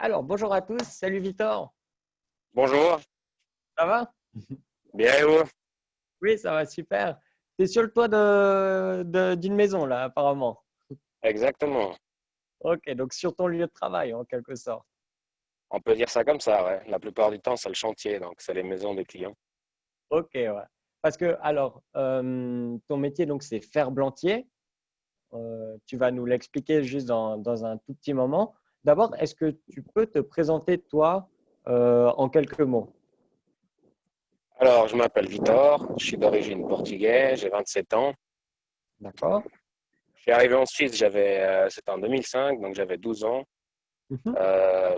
Alors, bonjour à tous. Salut Victor. Bonjour, Ça va? bien et vous? Oui, ça va super. Tu es sur le toit d'une maison, là, apparemment. Exactement. Ok, donc sur ton lieu de travail, en quelque sorte. On peut dire ça comme ça, ouais. La plupart du temps, c'est le chantier, donc c'est les maisons des clients. Ok, ouais. Parce que, alors, ton métier, donc, c'est ferblantier. Tu vas nous l'expliquer juste dans un tout petit moment. D'abord, est-ce que tu peux te présenter, toi, en quelques mots? Alors, je m'appelle Vitor, je suis d'origine portugaise, j'ai 27 ans. D'accord? Je suis arrivé en Suisse, c'était en 2005, donc j'avais 12 ans. Mhm,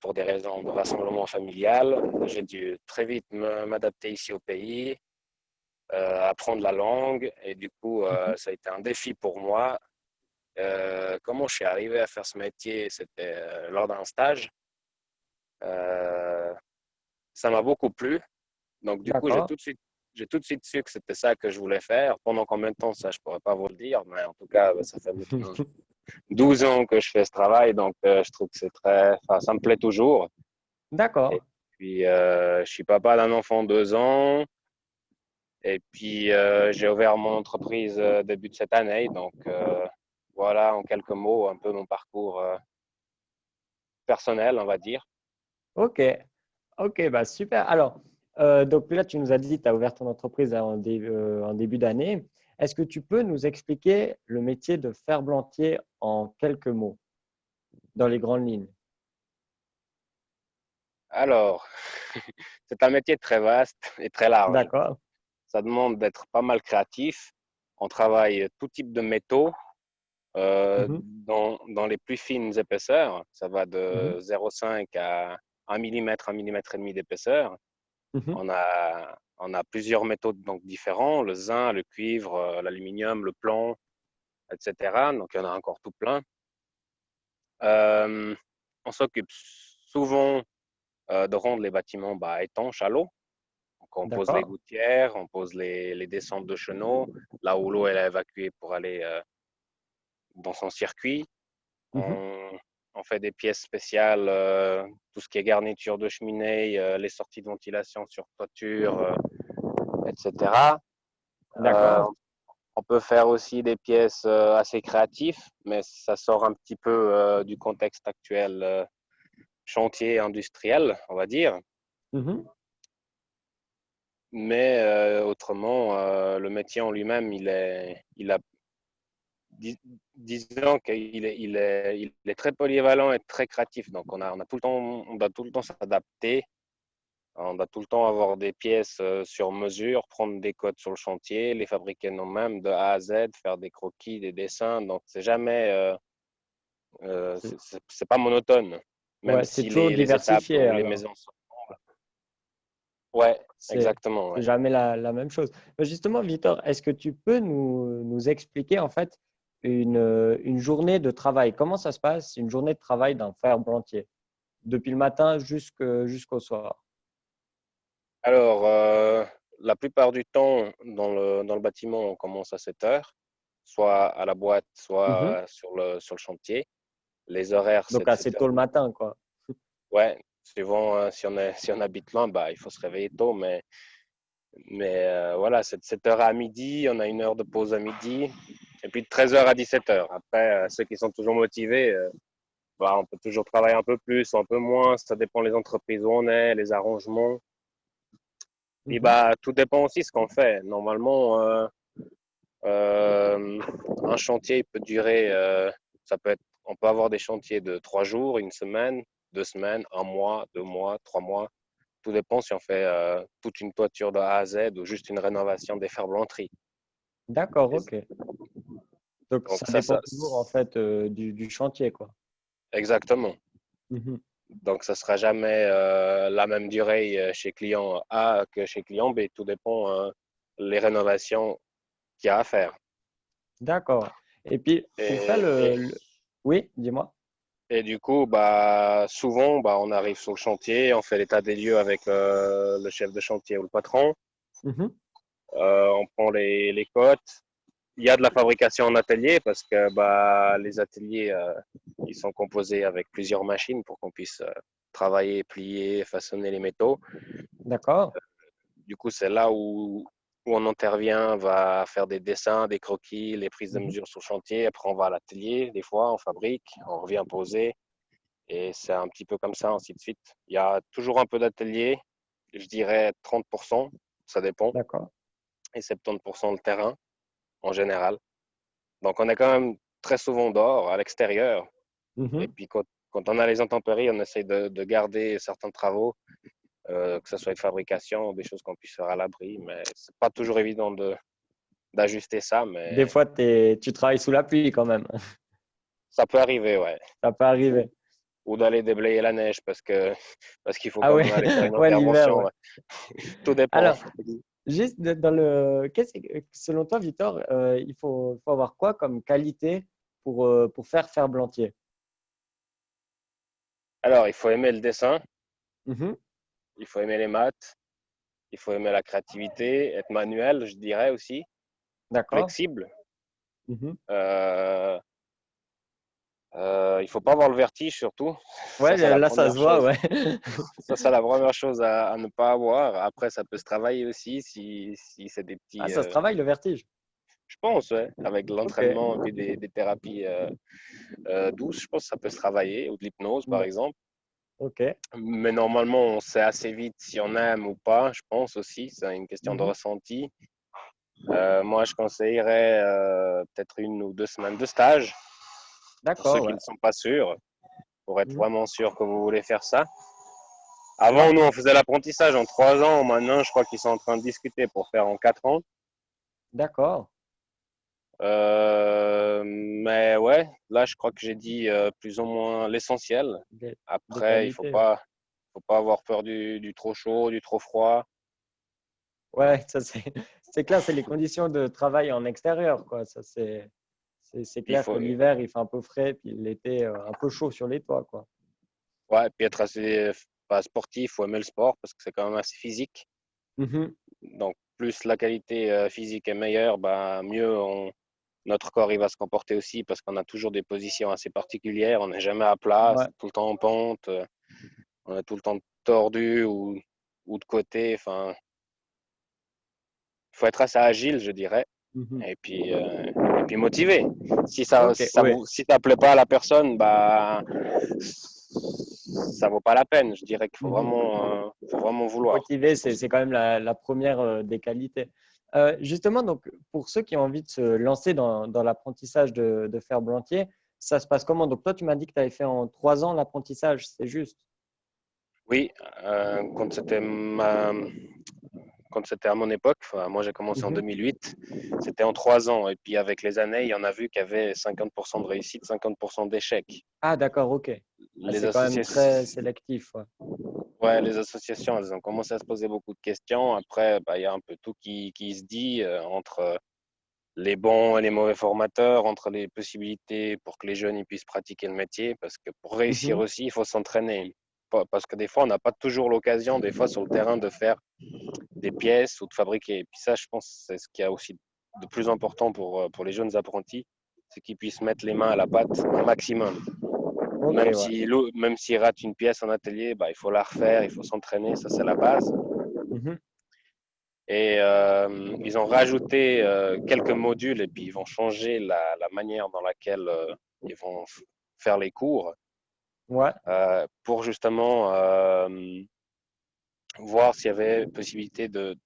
Pour des raisons de rassemblement familial, j'ai dû très vite m'adapter ici au pays, apprendre la langue, et du coup, mhm. ça a été un défi pour moi. Comment je suis arrivé à faire ce métier? C'était lors d'un stage. Euh, Ça m'a beaucoup plu. Donc, du coup, D'accord. j'ai tout de suite su que c'était ça que je voulais faire. Pendant combien de temps, ça, je pourrais pas vous le dire, mais en tout cas, ça fait maintenant 12 ans que je fais ce travail, donc je trouve que enfin, ça me plaît toujours. D'accord. Et puis, je suis papa d'un enfant de 2 ans, et puis j'ai ouvert mon entreprise début de cette année, donc voilà, en quelques mots, un peu mon parcours personnel, on va dire. Ok. Ok, bah super. Alors, donc là, tu nous as dit que tu as ouvert ton entreprise en début d'année. Est-ce que tu peux nous expliquer le métier de ferblantier en quelques mots, dans les grandes lignes? Alors, c'est un métier très vaste et très large. D'accord. Ça demande d'être pas mal créatif. On travaille tout type de métaux Mhm, dans les plus fines épaisseurs. Ça va mhm, de 0,5 à 1 millimètre et demi d'épaisseur. mhm. On a plusieurs métaux donc différents, le zinc, le cuivre, l'aluminium, le plomb, etc. Donc il y en a encore tout plein. Euh, on s'occupe souvent de rendre les bâtiments étanches à l'eau. Donc, on pose les D'accord. gouttières, on pose les descentes de chenaux, là où l'eau elle est évacuée pour aller dans son circuit. Mhm. On, on fait des pièces spéciales, tout ce qui est garniture de cheminée, les sorties de ventilation sur toiture, etc. Euh, D'accord. on peut faire aussi des pièces assez créatives, mais ça sort un petit peu du contexte actuel, chantier industriel, on va dire. Mhm. Mais autrement, le métier en lui-même, il a dis- disons qu'il est très polyvalent et très créatif. Donc, on a tout le temps, on doit tout le temps s'adapter. On doit tout le temps avoir des pièces sur mesure, prendre des codes sur le chantier, les fabriquer nous-mêmes de A à Z, faire des croquis, des dessins. Donc, c'est jamais, C'est c'est pas monotone, même ouais, c'est si toujours les étapes diversifié ou les alors. maisons sont. Ouais, C'est exactement. c'est Ouais. jamais la même chose. Mais justement, Victor, est-ce que tu peux nous expliquer en fait une journée de travail? Comment ça se passe, une journée de travail d'un ferblantier, depuis le matin jusqu'au soir? Alors, la plupart du temps, dans le bâtiment, on commence à 7 heures, soit à la boîte, Mhm. soit sur le chantier. Les horaires, c'est Donc de 7 assez tôt heures. le matin, quoi. Ouais, suivant si on habite loin, il faut se réveiller tôt, mais voilà, c'est de 7 heures à midi, on a une heure de pause à midi, et puis de 13 heures à 17 heures. Après, ceux qui sont toujours motivés, on peut toujours travailler un peu plus ou un peu moins, ça dépend les entreprises où on est, les arrangements. Et Mhm. tout dépend aussi de ce qu'on fait. Normalement, Euh, un chantier peut durer, on peut avoir des chantiers de 3 jours, une semaine, 2 semaines, un mois, 2 mois, 3 mois. Tout dépend si on fait toute une toiture de A à Z ou juste une rénovation des ferblanteries. D'accord, ok. Donc Donc ça dépend ça, toujours en fait du chantier, quoi. exactement. Mhm. Donc ça sera jamais la même durée chez client A que chez client B. Tout dépend les rénovations qu'il y a à faire. D'accord. Et puis pour faire Et, Oui, dis-moi. Et du coup, souvent, on arrive sur le chantier, on fait l'état des lieux avec le chef de chantier ou le patron. Mhm. On prend les cotes. Il y a de la fabrication en atelier parce que les ateliers, ils sont composés avec plusieurs machines pour qu'on puisse travailler, plier, façonner les métaux. D'accord. Du coup, c'est là où on intervient, on va faire des dessins, des croquis, les prises de Mhm. mesure sur chantier. Après, on va à l'atelier, des fois, on fabrique, on revient poser. Et c'est un petit peu comme ça, ainsi de suite. Il y a toujours un peu d'atelier, je dirais 30%, ça dépend, D'accord. et 70% le terrain, en général. Donc, on est quand même très souvent dehors, à l'extérieur. Et Mhm. puis, quand on a les intempéries, on essaie de garder certains travaux, que ce soit de fabrication, des choses qu'on puisse faire à l'abri. Mais c'est pas toujours évident d'ajuster ça, Des mais fois, tu travailles sous la pluie quand même. ça peut arriver, ouais. Ça peut arriver. Ou d'aller déblayer la neige parce qu'il faut Ah quand ouais, même aller faire une ouais, l'hiver, intervention. ouais. Ouais. Tout dépend. Alors, juste dans selon toi, Victor, il faut avoir quoi comme qualité pour faire ferblantier? Alors, il faut aimer le dessin, Mhm. il faut aimer les maths, il faut aimer la créativité, être manuel, je dirais aussi, D'accord. flexible. Mhm. Euh, il faut pas avoir le vertige surtout. Ça, Ouais, c'est la là, ça première se voit, chose. ouais. Ça, c'est la première chose à ne pas avoir. Après, ça peut se travailler aussi si c'est des Ah, petits. ça se travaille, le vertige. Je pense, ouais, avec de Ok. l'entraînement et puis des thérapies douces, je pense que ça peut se travailler, ou de l'hypnose, par Bon, exemple. ok. Mais normalement, on sait assez vite si on aime ou pas, je pense aussi. C'est une question de Mhm. ressenti. Moi, je conseillerais peut-être 1 ou 2 semaines de stage pour ceux D'accord, qui ouais. ne sont pas sûrs, pour être Mhm. vraiment sûr que vous voulez faire ça. Ouais. Avant, nous, on faisait l'apprentissage en 3 ans. Maintenant, je crois qu'ils sont en train de discuter pour faire en 4 ans. D'accord. Mais ouais, là, je crois que j'ai dit plus ou moins l'essentiel. Des, des Après, il qualités, ouais. faut pas avoir peur du trop chaud, du trop froid. Ouais, ça c'est clair, c'est les conditions de travail en extérieur, quoi. Ça c'est Il clair que faut, l'hiver il fait un peu frais, puis l'été un peu chaud sur les toits, quoi. ouais, puis être assez pas sportif, faut aimer le sport parce que c'est quand même assez physique. Mhm. Donc, plus la qualité physique est meilleure, bah, mieux notre corps il va se comporter aussi parce qu'on a toujours des positions assez particulières. On n'est jamais à plat, Ouais. c'est tout le temps en pente, on est tout le temps tordu ou de côté. Enfin, il faut être assez agile, je dirais. Mhm. Et puis motivé. Ok, oui. Si ça plaît pas à la personne, bah ça vaut pas la peine. Je dirais qu'il Mhm. faut vraiment vouloir. Motiver, c'est quand même la première des qualités. Justement, donc, pour ceux qui ont envie de se lancer dans l'apprentissage de ferblantier, ça se passe comment? Donc, toi, tu m'as dit que tu avais fait en 3 ans l'apprentissage, c'est juste? Oui, quand c'était à mon époque, enfin, moi j'ai commencé en Mhm. 2008, c'était en 3 ans. Et puis avec les années, il y en a vu qu'il y avait 50% de réussite, 50% d'échec. Ah, d'accord, ok. Ah, Les c'est quand même très associations, sélectif, ouais. ouais, les associations, elles ont commencé à se poser beaucoup de questions. Après, bah, il y a un peu tout qui se dit entre les bons et les mauvais formateurs, entre les possibilités pour que les jeunes ils puissent pratiquer le métier. Parce que pour réussir Mhm. aussi, il faut s'entraîner. Parce que des fois, on n'a pas toujours l'occasion, des fois sur le terrain, de faire des pièces ou de fabriquer. Et puis ça, je pense, c'est ce qui a aussi de plus important pour les jeunes apprentis, c'est qu'ils puissent mettre les mains à la pâte un maximum. Ok, ouais. Même s'ils ratent une pièce en atelier, bah, il faut la refaire, il faut s'entraîner, ça c'est la base. Mhm. Et ils ont rajouté quelques modules et puis ils vont changer la manière dans laquelle ils vont faire les cours Ouais, pour justement voir s'il y avait possibilité de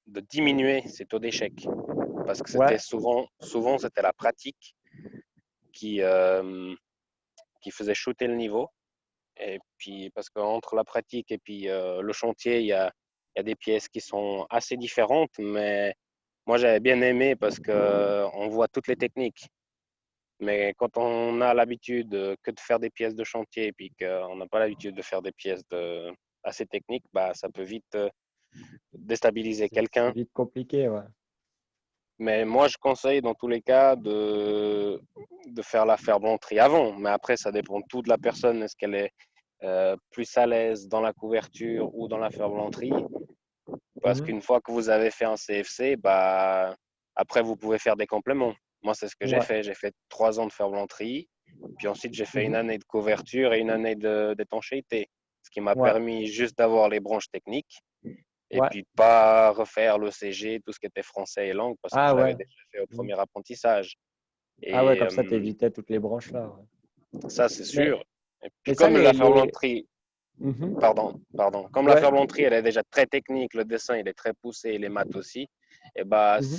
diminuer ces taux d'échec. Parce que ouais. c'était souvent c'était la pratique qui, euh, qui faisait shooter le niveau. Et puis, parce qu'entre la pratique et puis le chantier, il y a des pièces qui sont assez différentes, mais moi j'avais bien aimé parce qu'on voit toutes les techniques. Mais quand on a l'habitude que de faire des pièces de chantier et puis qu'on n'a pas l'habitude de faire des pièces assez techniques, bah, ça peut vite déstabiliser C'est quelqu'un. vite compliqué, ouais. Mais moi, je conseille dans tous les cas de faire la ferblanterie avant. Mais après, ça dépend tout de la personne. Est-ce qu'elle est plus à l'aise dans la couverture ou dans la ferblanterie? Parce Mhm. qu'une fois que vous avez fait un CFC, bah, après, vous pouvez faire des compléments. Moi, c'est ce que j'ai Ouais. fait. J'ai fait 3 ans de ferblanterie. Puis ensuite, j'ai fait une Mhm. année de couverture et une année d'étanchéité. ce qui m'a Ouais, permis juste d'avoir les branches techniques et ouais. puis de pas refaire le CG, tout ce qui était français et langue, parce que Ah je l'avais ouais. déjà fait au Mhm. premier apprentissage. Ah ouais, Et comme ça, t'évitais toutes les branches là. Ouais. ça, c'est Mais, sûr. Et puis mais ça, comme la ferblanterie, Mhm. pardon, comme la Ouais. ferblanterie, elle est déjà très technique, le dessin, il est très poussé, et les maths aussi, et bah, Mhm.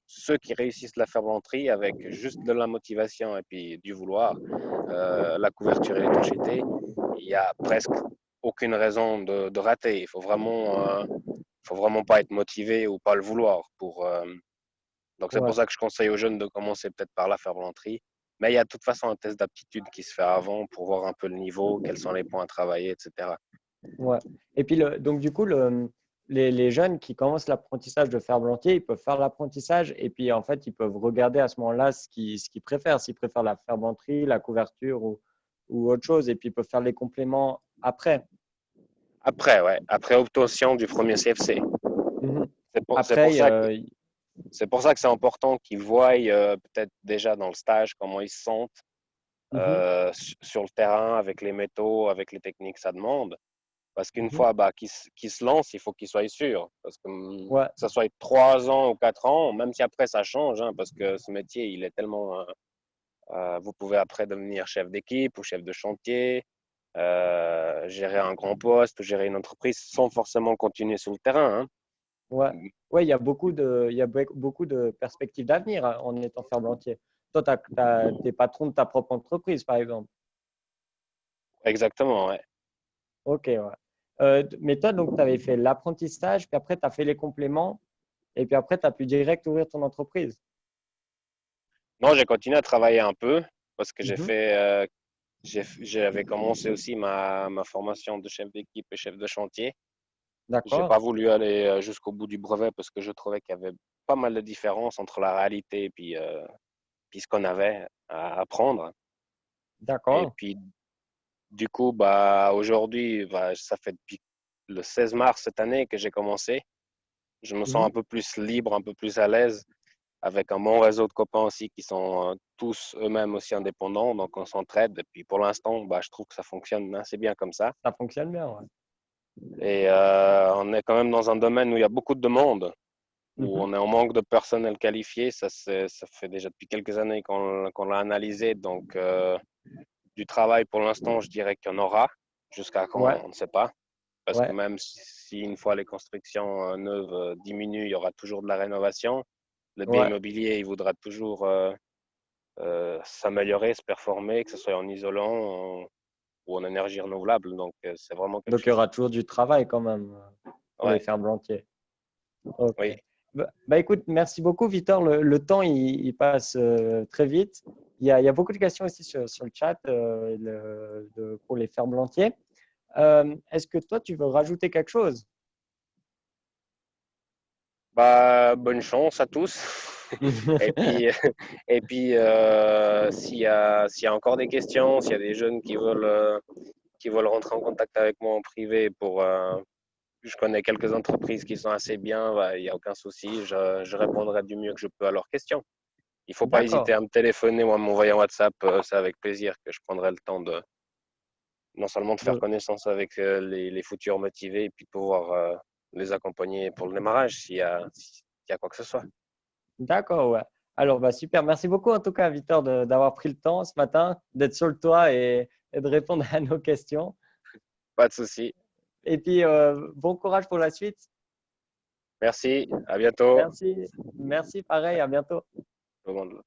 ceux qui réussissent la ferblanterie avec juste de la motivation et puis du vouloir, la couverture et l'étanchéité, il y a presque aucune raison de rater. Faut vraiment pas être motivé ou pas le vouloir pour. Donc c'est pour Ouais. ça que je conseille aux jeunes de commencer peut-être par la ferblanterie. Mais il y a de toute façon un test d'aptitude qui se fait avant pour voir un peu le niveau, quels sont les points à travailler, etc. Ouais. Et puis, donc, du coup, les jeunes qui commencent l'apprentissage de ferblantier, ils peuvent faire l'apprentissage et puis, en fait, ils peuvent regarder à ce moment-là ce qu'ils préfèrent. S'ils préfèrent la ferblanterie, la couverture ou autre chose. Et puis, ils peuvent faire les compléments après. Après, ouais, après obtention du premier CFC. Mhm. C'est pour, c'est pour Après, ça que c'est pour ça que c'est important qu'ils voient peut-être déjà dans le stage comment ils se sentent mhm, sur le terrain avec les métaux, avec les techniques que ça demande. Parce qu'une mhm. fois qu'ils se lancent, il faut qu'ils soient sûrs. Parce que Ouais, ça soit 3 ans ou 4 ans, même si après ça change, hein, parce que ce métier, il est tellement. Vous pouvez après devenir chef d'équipe ou chef de chantier, gérer un grand poste ou gérer une entreprise sans forcément continuer sur le terrain. Hein. ouais. Ouais, il y a beaucoup de perspectives d'avenir hein, en étant ferblantier. Toi, t'es patron de ta propre entreprise, par exemple. Exactement, ouais. Ok, ouais. Mais toi, donc, tu avais fait l'apprentissage, puis après, tu as fait les compléments, et puis après, tu as pu direct ouvrir ton entreprise. Non, j'ai continué à travailler un peu parce que Mhm. j'avais commencé aussi ma formation de chef d'équipe et chef de chantier. J'ai D'accord, pas voulu aller jusqu'au bout du brevet parce que je trouvais qu'il y avait pas mal de différences entre la réalité puis ce qu'on avait à apprendre. Et d'accord. puis, du coup, bah, aujourd'hui, bah, ça fait depuis le 16 mars cette année que j'ai commencé. Je me sens Mhm. un peu plus libre, un peu plus à l'aise avec un bon réseau de copains aussi qui sont tous eux-mêmes aussi indépendants. Donc, on s'entraide. Et puis, pour l'instant, bah, je trouve que ça fonctionne assez bien comme ça. Ça fonctionne bien, ouais. Et on est quand même dans un domaine où il y a beaucoup de demandes, où Mhm. on est en manque de personnel qualifié. Ça fait déjà depuis quelques années qu'on l'a analysé. Donc, du travail, pour l'instant, je dirais qu'il y en aura. Jusqu'à quand, Ouais, on ne sait pas. Parce que ouais, même si une fois les constructions neuves diminuent, il y aura toujours de la rénovation. Le bien ouais. immobilier, il voudra toujours s'améliorer, se performer, que ce soit en isolant ou en énergie renouvelable. Donc, c'est vraiment quelque Donc, il y chose. aura toujours du travail quand même pour les Ouais, ferblantiers. Ok. oui. Écoute, merci beaucoup, Victor. Le temps, il passe très vite. Il y a beaucoup de questions aussi sur le chat pour les ferblantiers. Est-ce que toi, tu veux rajouter quelque chose? Bah, bonne chance à tous. Et puis, et puis s'il y a encore des questions, s'il y a des jeunes qui veulent rentrer en contact avec moi en privé je connais quelques entreprises qui sont assez bien, bah, il n'y a aucun souci, je répondrai du mieux que je peux à leurs questions. Il ne faut pas hésiter D'accord. à me téléphoner ou à m'envoyer un WhatsApp, c'est avec plaisir que je prendrai le temps de non seulement de faire De- connaissance avec les futurs motivés et puis de pouvoir les accompagner pour le démarrage s'il y a quoi que ce soit. D'accord, ouais. Alors, bah, super. Merci beaucoup, en tout cas, Victor, d'avoir pris le temps ce matin, d'être sur le toit et de répondre à nos questions. Pas de souci. Et puis, bon courage pour la suite. Merci, à bientôt. Merci. Merci, pareil. À bientôt. Tout le monde.